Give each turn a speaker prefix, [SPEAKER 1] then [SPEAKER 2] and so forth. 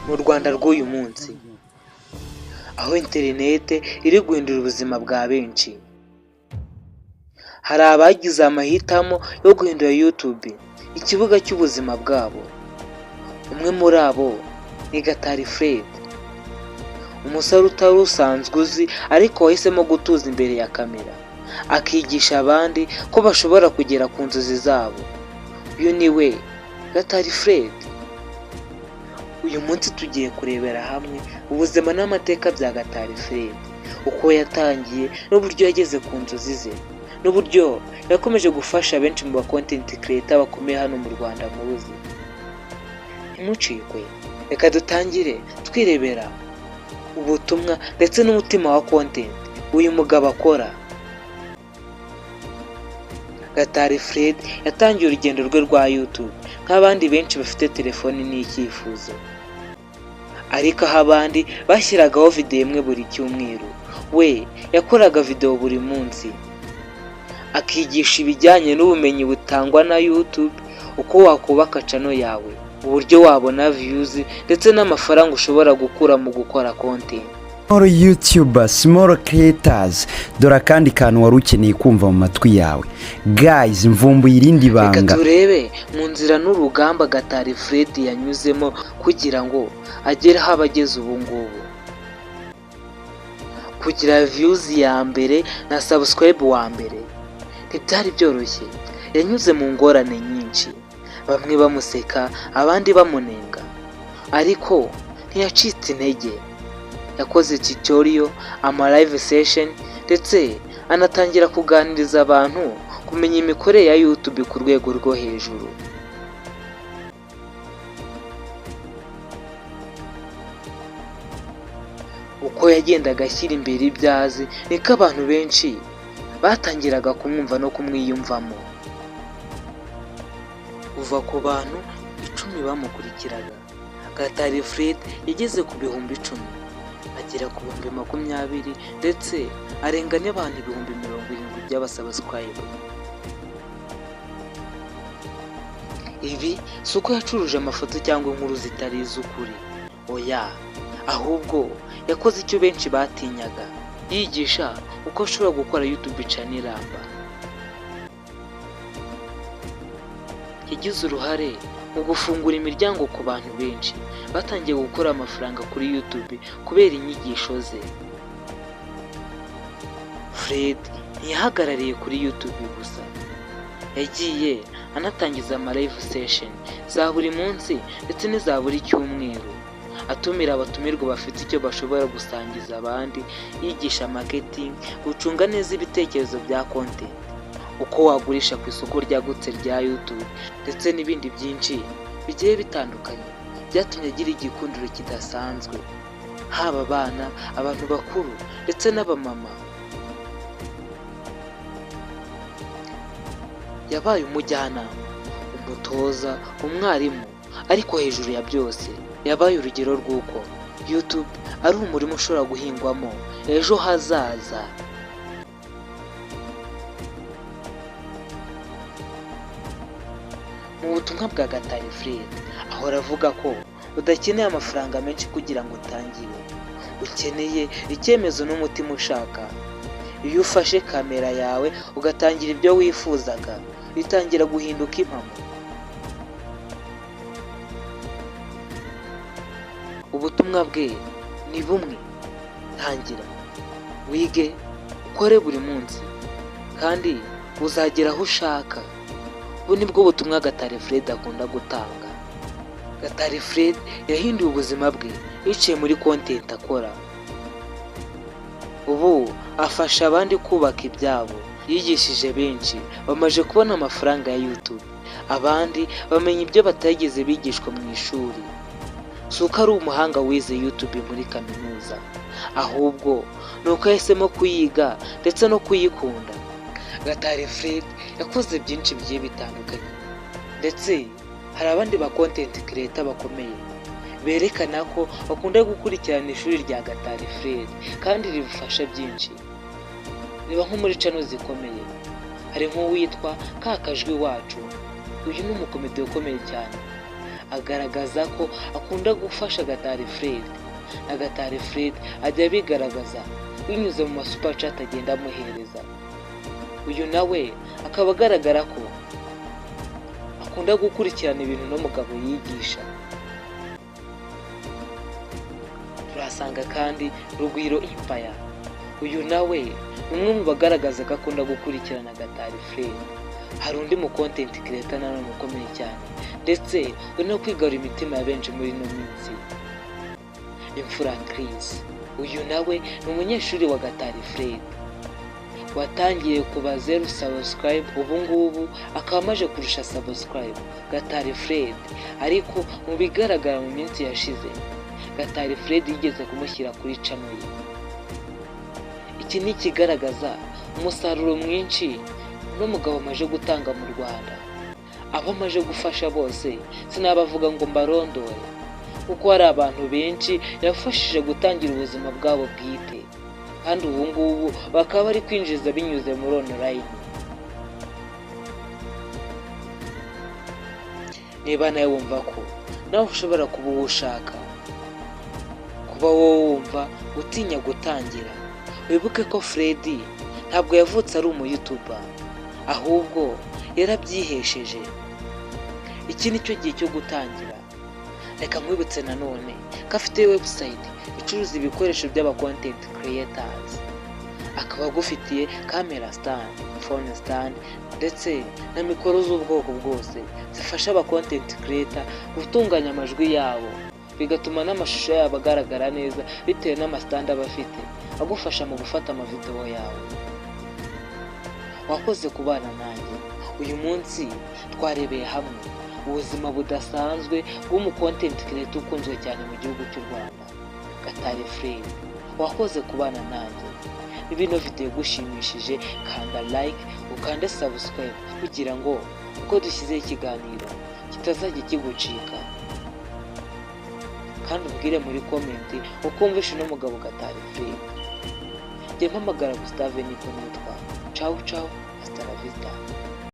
[SPEAKER 1] mu Rwanda rw'uyu munsi, aho interinete iri guhindura ubuzima bwa benshi. Hari abagize amahitamo yo guhindura YouTube ikibuga cy'ubuzima bwabo. Umwe muri abo ni Gatari Fred, umusore utari usanzwe uzi ariko wahisemo gutuza imbere ya kamera, akigisha abandi ko bashobora kugera ku nzozi zabo. Uyu ni we Gatari Fred. Uyu munsi tugiye kurebera hamwe ubuzima n'amateka bya Gatari Fred, uko yatangiye n'uburyo yageze ku nzozi ze, n'uburyo yakomeje gufasha benshi mu ba content creator bakomeye hano mu Rwanda muzi. Ntimucikwe, reka dutangire twirebera ubutumwa ndetse n'umutima wa content uyu mugabo akora. Gatari Fred yatangiye urugendo rwe rwa YouTube nk'abandi benshi bafite telefoni n'icyifuzo, ariko aho abandi bashyiragaho video imwe buri cyumweru, we yakoraga video buri munsi, akigisha ibijyanye n'ubumenyi butangwa na YouTube, uko wakubaka channel yawe, uburyo wabona views ndetse n'amafaranga ushobora gukura mu gukora content.
[SPEAKER 2] Small YouTubers, small creators, dore kandi kantu wari ukeneye kumva mu matwi yawe. Guys, mvumbuye irindi banga.
[SPEAKER 1] Reka turebe mu nzira n'urugamba Gatari Fred yanyuzemo kugira ngo agere aho abageze ubu ngubu. Kugira views ya mbere na subscribe wa mbere ntibyari byoroshye. Yanyuze mu ngorane nyinshi, bamwe bamuseka abandi bamunenga, ariko ntiyacitse intege. Yakoze tutorial, live session ndetse anatangira kuganiriza abantu kumenya imikorere ya YouTube ku rwego rwo hejuru. Uko yagendaga ashyira imbere ibyazi, niko abantu benshi batangiraga kumwumva no kumwiyumvamo. Kuva ku bantu 10 bamukurikiraga, Gatari Fred yageze ku bihumbi 10, agera ku bihumbi 20 ndetse arenga n'abantu 70,000 by'abasubscribe. Ibi si uko yacuruje amafoto cyangwa inkuru zitari iz'ukuri, oya, ahubwo yakoze icyo benshi batinyaga, yigisha uko ashobora gukora YouTube channel iramba. Yagize uruhare mu gufungura imiryango ku bantu benshi batangiye gukora amafaranga kuri YouTube kubera inyigisho ze. Fred ntiyahagarariye kuri YouTube gusa, yagiye anatangiza live session za buri munsi ndetse n'iza buri cyumweru, atumira abatumirwa bafite icyo bashobora gusangiza abandi, yigisha marketing, gucunga neza ibitekerezo bya content, uko wagurisha ku isoko ryagutse rya YouTube ndetse n'ibindi byinshi bigiye bitandukanye byatumye agira igikundiro kidasanzwe, haba abana, abantu bakuru ndetse n'abamama. Yabaye umujyanama, umutoza, umwarimu, ariko hejuru ya byose yabaye urugero rw'uko YouTube ari umurimo ushobora guhingwamo ejo hazaza. Mu butumwa bwa Gatari Fred ahora avuga ko udakeneye amafaranga menshi kugira ngo utangire, ukeneye icyemezo n'umutima ushaka. Iyo ufashe kamera yawe ugatangira ibyo wifuzaga, bitangira guhinduka impamo. Ubutumwa bwe ni bumwe: tangira, wige, ukore buri munsi, kandi uzagera aho ushaka. Ubu nibwo butumwa Gatari Fred akunda gutanga. Gatari Fred yahinduye ubuzima bwe biciye muri content akora. Ubu afasha abandi kubaka ibyabo, yigishije benshi bamaze kubona amafaranga ya YouTube, abandi bamenya ibyo batageze bigishwa mu ishuri. Si uko ari umuhanga wize YouTube muri kaminuza, ahubwo ni uko yahisemo kuyiga ndetse no kuyikunda. Gatari Fred yakoze byinshi bigiye bitandukanye, ndetse hari abandi ba content creator bakomeye berekana ko bakunda gukurikirana ishuri rya Gatari Fred kandi ribufasha byinshi. Reba nko muri channel zikomeye, hari nk'uwitwa Kakajwi Wacu. Uyu ni umukomedi ukomeye cyane, agaragaza ko akunda gufasha Gatari Fred, na Gatari Fred ajya abigaragaza binyuze mu super chat agenda amuhereza. Uyu nawe akaba agaragara ko akunda gukurikirana ibintu n'umugabo yigisha. Turasanga kandi Rugwiro Empire, uyu nawe umwe mu bagaragaza ko akunda gukurikirana Gatari Fred. Hari undi mu content creator nanone ukomeye cyane ndetse uri no kwigarura imitima ya benshi muri ino minsi, Imfura Chris. Uyu nawe ni umunyeshuri wa Gatari Fred watangiye kuba 0 subscribe, ubu ngubu akaba amaze kurusha subscribe Gatari Fred, ariko mu bigaragara mu minsi yashize Gatari Fred yigeze kumushyira kuri channel ye. Iki ni kigaragaza umusaruro mwinshi n'umugabo amaze gutanga mu Rwanda. Abo amaze gufasha bose sinabavuga ngo mbarondore, kuko hari abantu benshi yafashije gutangira ubuzima bwabo bwite, kandi ubu ngubu bakaba bari kwinjiza binyuze muri online. Niba nawe wumva ko nawe ushobora kuba ushaka kuba wowe wumva utinya gutangira, wibuke ko Freddy ntabwo yavutse ari umu-YouTuber, ahubwo yarabyihesheje. Iki ni cyo gihe cyo gutangira. Reka nkwibutse nanone ko afite website icuruza ibikoresho by'aba content creators, akaba agufitiye camera stand, phone stand ndetse na mikoro z'ubwoko bwose zifasha aba content creator gutunganya amajwi yabo, bigatuma n'amashusho yabo agaragara neza bitewe n'amastand aba afite, agufasha mu gufata amavideo yawe. Wakoze kubana nanjye. Uyu munsi twarebeye hamwe ubuzima budasanzwe bw'umu content creator ukunzwe cyane mu gihugu cy'u Rwanda, Gatari Fred. Wakoze kubana nanjye. Ibintu video gushimishije, kanda like, ukande subscribe kugira ngo uko dushyizeho ikiganiro kitazajya kigucika. Kandi ubwire muri comment uko wumvishe n'umugabo Gatari Fred. Njye mpamagara Gustave niko nitwa. Ciao ciao, hasta la vista.